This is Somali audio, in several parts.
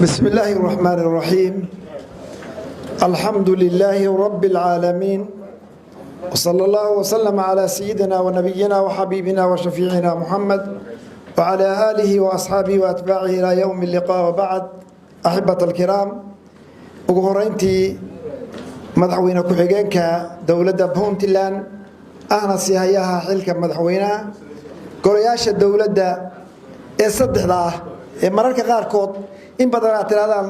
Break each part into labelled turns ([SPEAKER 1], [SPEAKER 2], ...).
[SPEAKER 1] بسم الله الرحمن الرحيم. الحمد لله رب العالمين، وصلى الله وسلم على سيدنا ونبينا وحبيبنا وشفيعنا محمد وعلى آله وأصحابه وأتباعه إلى يوم اللقاء. وبعد، أحبة الكرام، وقهرينتي مدحوينة كحيجينك دولة بونتلان أهنا سيهاياها حلك مدحوينة قرياش الدولة الصدح له مرارك قاركود إن بدنا اعتراضان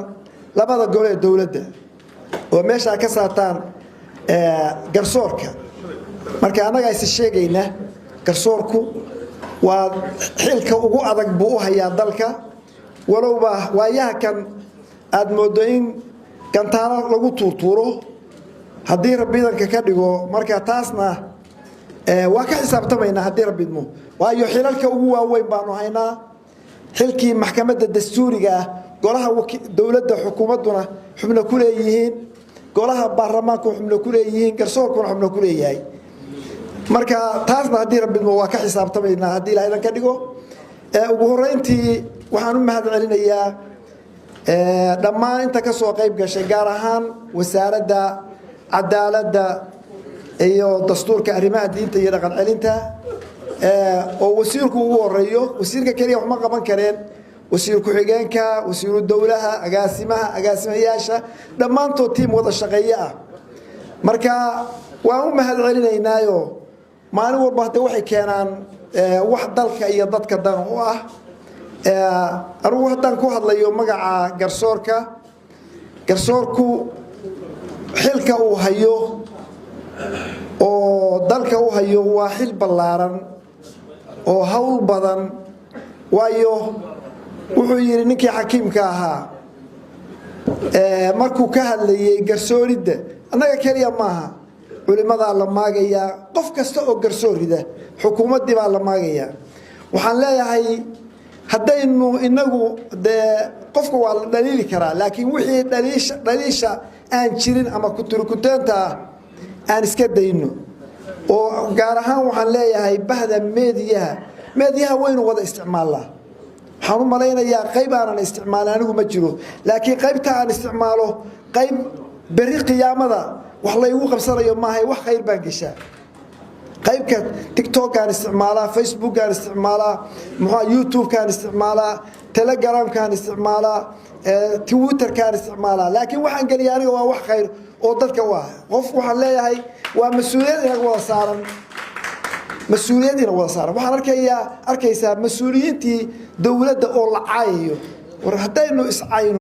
[SPEAKER 1] لبعض الجولة الدولة وماشى كسرتان قرصورك مركا أنا جالس الشيء جينا قرصوركو وحلك وجو أذق بوها يا ذلك ولو به وياه كان أدمودين كان ترى لو تطوره هدي ربي ذلك كديجو مركا تاسنا وكان سبتمينا هدي ربي دمو وأيو حلك وجو وين بانو هنا حلكي محكمة الدستورية قالها دولة حكومتنا حمل كليين قالها برلمانكم حمل كليين قرصوركم حمل كليين marka taasna hadii rabbi waa ka xisaabtamayna hadii ilaahay la ka dhigo ugu horeyntii waxaan u mahad celinayaa dhammaan inta ka soo qayb gashay gaar ahaan wasaaradda cadaaladda iyo dastuurka arrimaha diinta iyo dhaqan celinta oo wasiirku ugu horeeyo wasiirka kaliya wax ma qaban kareen wasiir ku xigeenka wasiiru dawlaha agaasimayaasha dhammaantood tiim wada shaqeeya marka waan u mahad celinaynaayo maalin walba hadda waxay keenaan wax dalka iyo dadka dan u ah anigu haddaan ku hadlayo magaca garsoorku xilka uu hayo oo dalka u hayo waa xil ballaaran oo hawl badan waayo wuxuu yiri ninkii xakiimka ahaa markuu ka hadlayay garsooridda annaga kaliya maaha culimada la maagaya qof kasta oo garsoorida xukuumadii baa la maagaya waxaan leeyahay hadaynu inagu qofka waa la dhaliili karaa laakiin wixii dhaliisha aan jirin ama ku turkuteenta aan iska dayno oo gaar ahaan waxaan leeyahay bahda meediyaha waynu wada isticmaalnaa waxaan u malaynayaa qayb aan isticmaalin anigu ma jiro laakiin qaybta aan isticmaalo qayb bari qiyaamada wax la igu qabsanayo maahay wax khayr baan gashaa qaybka TikTok aan isticmaalaa Facebook aan isticmaalaa YouTube aan isticmaalaa Telegram aan isticmaalaa Twitter aan isticmaalaa laakiin waxaan galiyaa aniga waa wax khayr oo dadka waa qof waxaan leeyahay waa mas'uuliyad inaga wada saaran waxaan arkaysaa mas'uuliyiintii dawladda oo la caayayo war hadaynu is caayno